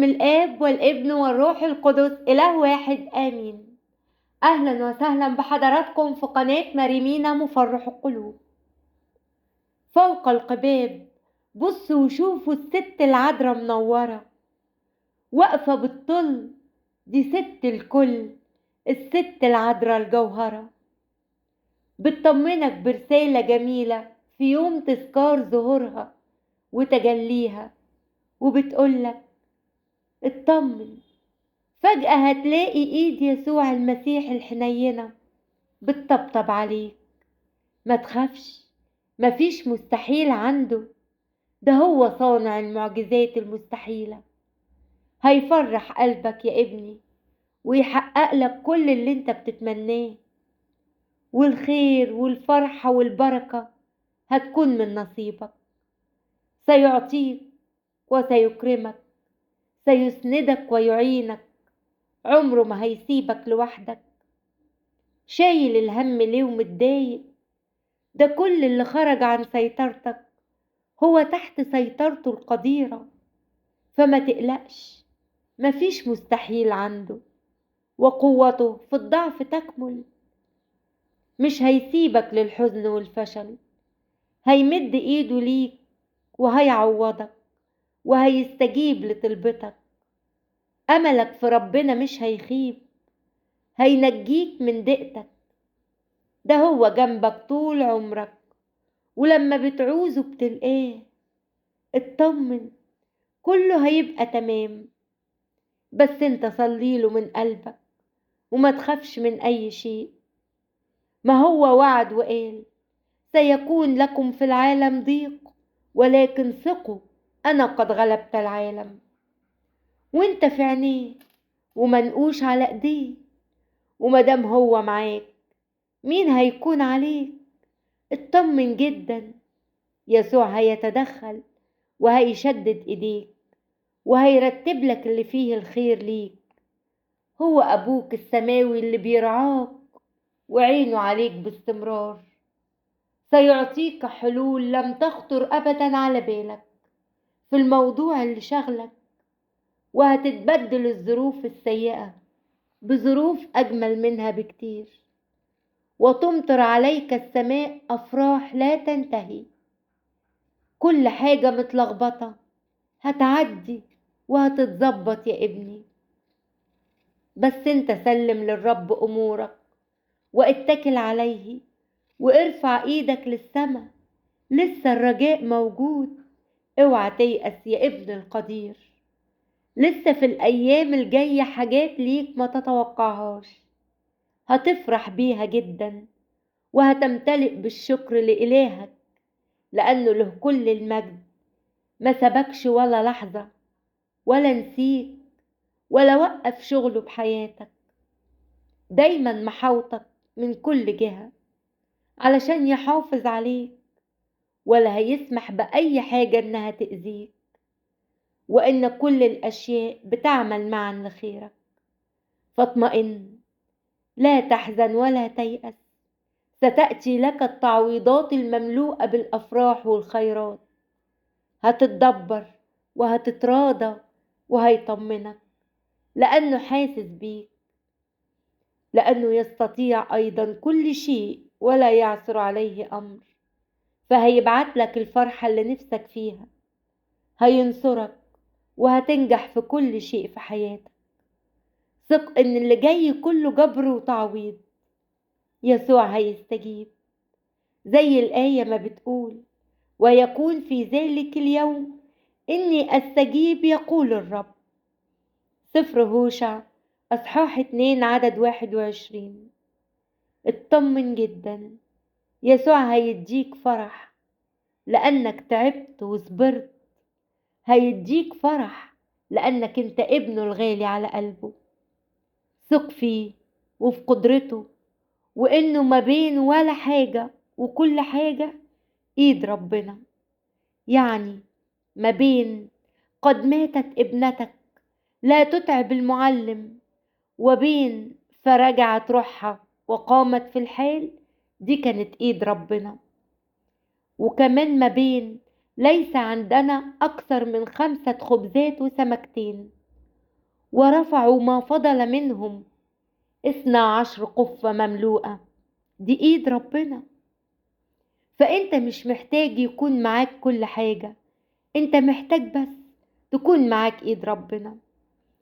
الآب والابن والروح القدس إله واحد آمين. أهلا وسهلا بحضراتكم في قناة مريمينا مفرح القلوب. فوق القباب بصوا وشوفوا الست العذراء منورة واقفة بالطل، دي ست الكل، الست العذراء الجوهرة. بتطمنك برسالة جميلة في يوم تذكار ظهورها وتجليها، وبتقولك اطمن، فجأة هتلاقي ايد يسوع المسيح الحنينة بتطبطب عليك. ما تخافش، مفيش مستحيل عنده، ده هو صانع المعجزات المستحيلة. هيفرح قلبك يا ابني ويحقق لك كل اللي انت بتتمناه، والخير والفرحة والبركة هتكون من نصيبك. سيعطيك وسيكرمك، سيسندك ويعينك، عمره ما هيسيبك لوحدك. شايل الهم ليه ومتضايق؟ ده كل اللي خرج عن سيطرتك هو تحت سيطرته القديرة، فما تقلقش، مفيش مستحيل عنده، وقوته في الضعف تكمل. مش هيسيبك للحزن والفشل، هيمد ايده ليك وهيعوضك وهيستجيب لطلبتك. املك في ربنا مش هيخيب، هينجيك من ضيقتك. ده هو جنبك طول عمرك، ولما بتعوزه بتلقاه. اطمن، كله هيبقى تمام، بس انت صليله من قلبك وما تخافش من اي شيء. ما هو وعد وقال سيكون لكم في العالم ضيق، ولكن ثقوا انا قد غلبت العالم. وانت في عينيه ومنقوش على ايديه، ومادام هو معاك مين هيكون عليك؟ اطمن جدا، يسوع هيتدخل وهيشدد ايديك وهيرتب لك اللي فيه الخير ليك. هو ابوك السماوي اللي بيرعاك وعينه عليك باستمرار. سيعطيك حلول لم تخطر ابدا على بالك في الموضوع اللي شغلك، وهتتبدل الظروف السيئة بظروف اجمل منها بكتير، وتمطر عليك السماء افراح لا تنتهي. كل حاجة متلخبطة هتعدي وهتتظبط يا ابني، بس انت سلم للرب امورك واتكل عليه وارفع ايدك للسما. لسه الرجاء موجود، اوعى تيأس يا ابن القدير. لسه في الايام الجاية حاجات ليك ما تتوقعهاش، هتفرح بيها جدا وهتمتلئ بالشكر لإلهك، لأنه له كل المجد. ما سبكش ولا لحظة ولا نسيك ولا وقف شغله بحياتك، دايما محاوطك من كل جهة علشان يحافظ عليك، ولا هيسمح بأي حاجة إنها تأذيك، وإن كل الأشياء بتعمل معا لخيرك. فاطمئن، لا تحزن ولا تيأس، ستأتي لك التعويضات المملوءة بالأفراح والخيرات. هتتدبر وهتتراضى وهيطمنك، لأنه حاسس بيك، لأنه يستطيع أيضا كل شيء ولا يعثر عليه أمر. فهيبعت لك الفرحة اللي نفسك فيها، هينصرك وهتنجح في كل شيء في حياتك. ثق إن اللي جاي كله جبر وتعويض. يسوع هيستجيب زي الآية ما بتقول: ويكون في ذلك اليوم إني أستجيب يقول الرب. سفر هوشع أصحاح 2 عدد 21. اطمن جدا، يسوع هيديك فرح لأنك تعبت وصبرت. هيديك فرح لأنك انت ابنه الغالي على قلبه. ثق فيه وفي قدرته، وإنه ما بين ولا حاجة وكل حاجة إيد ربنا. يعني ما بين قد ماتت ابنتك لا تتعب المعلم، وبين فرجعت روحها وقامت في الحال، دي كانت ايد ربنا. وكمان ما بين ليس عندنا اكثر من 5 خبزات وسمكتين، ورفعوا ما فضل منهم 12 قفة مملوءة. دي ايد ربنا. فانت مش محتاج يكون معاك كل حاجة، انت محتاج بس تكون معاك ايد ربنا،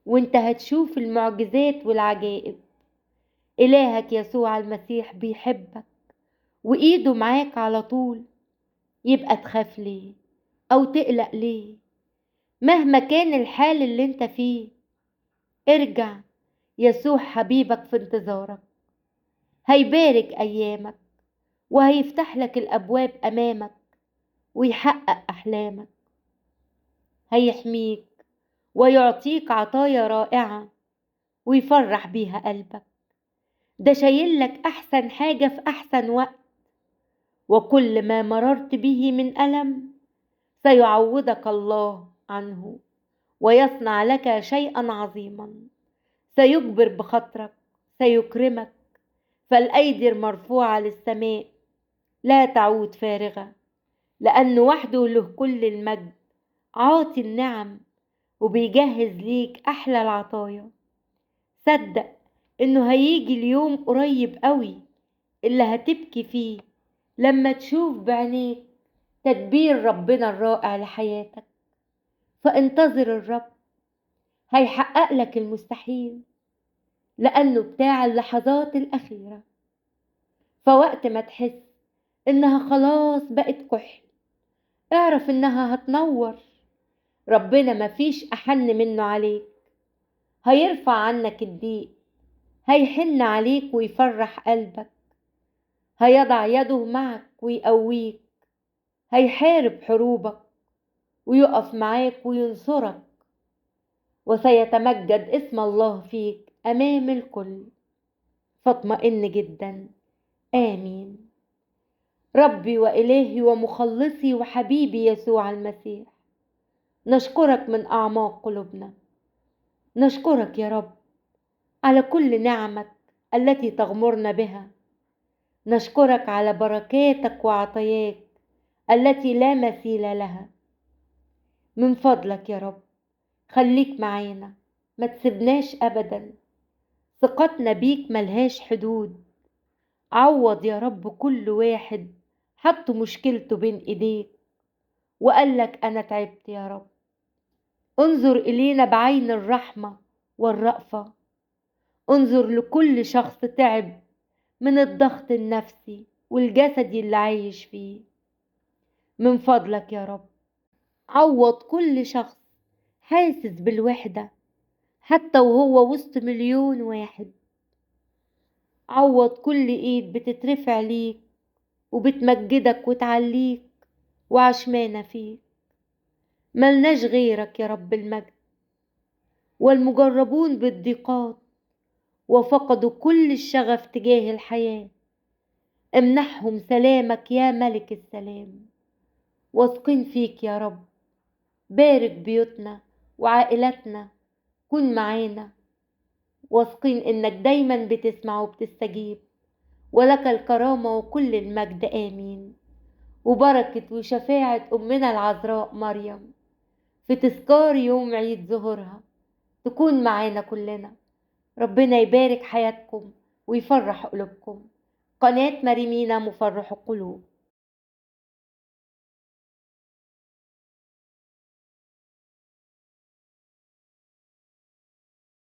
وانت هتشوف المعجزات والعجائب. إلهك يسوع المسيح بيحبك وإيده معاك على طول. يبقى تخاف ليه أو تقلق ليه؟ مهما كان الحال اللي انت فيه، ارجع. يسوع حبيبك في انتظارك، هيبارك أيامك وهيفتح لك الأبواب أمامك ويحقق أحلامك. هيحميك ويعطيك عطايا رائعة ويفرح بيها قلبك. ده شايل لك أحسن حاجة في أحسن وقت، وكل ما مررت به من ألم سيعوضك الله عنه ويصنع لك شيئا عظيما. سيجبر بخاطرك، سيكرمك. فالأيدي المرفوعة للسماء لا تعود فارغة، لأنه وحده له كل المجد. عاطي النعم وبيجهز ليك أحلى العطايا. صدق إنه هيجي اليوم قريب قوي اللي هتبكي فيه لما تشوف بعينيك تدبير ربنا الرائع لحياتك. فانتظر الرب، هيحقق لك المستحيل، لأنه بتاع اللحظات الأخيرة. فوقت ما تحس إنها خلاص بقت كحل، اعرف إنها هتنور. ربنا مفيش أحن منه عليك. هيرفع عنك الضيق، هيحن عليك ويفرح قلبك، هيضع يده معك ويقويك، هيحارب حروبك ويقف معاك وينصرك، وسيتمجد اسم الله فيك أمام الكل. فاطمئن جدا. آمين. ربي وإلهي ومخلصي وحبيبي يسوع المسيح، نشكرك من أعماق قلوبنا. نشكرك يا رب على كل نعمك التي تغمرنا بها. نشكرك على بركاتك وعطاياك التي لا مثيل لها. من فضلك يا رب خليك معانا، ما تسيبناش أبدا. ثقتنا بيك ملهاش حدود. عوض يا رب كل واحد حط مشكلته بين ايديك وقالك انا تعبت يا رب. انظر الينا بعين الرحمة والرأفة. انظر لكل شخص تعب من الضغط النفسي والجسدي اللي عايش فيه. من فضلك يا رب عوض كل شخص حاسس بالوحدة حتى وهو وسط مليون واحد. عوض كل ايد بتترفع ليك وبتمجدك وتعليك وعشمانة فيك. ملناش غيرك يا رب المجد. والمجربون بالضيقات وفقدوا كل الشغف تجاه الحياة، امنحهم سلامك يا ملك السلام. واثقين فيك يا رب. بارك بيوتنا وعائلاتنا، كن معانا. واثقين انك دايما بتسمع وبتستجيب، ولك الكرامة وكل المجد. آمين. وبركة وشفاعة أمنا العذراء مريم في تذكار يوم عيد ظهورها تكون معانا كلنا. ربنا يبارك حياتكم ويفرح قلوبكم. قناة مريمينا مفرح القلوب.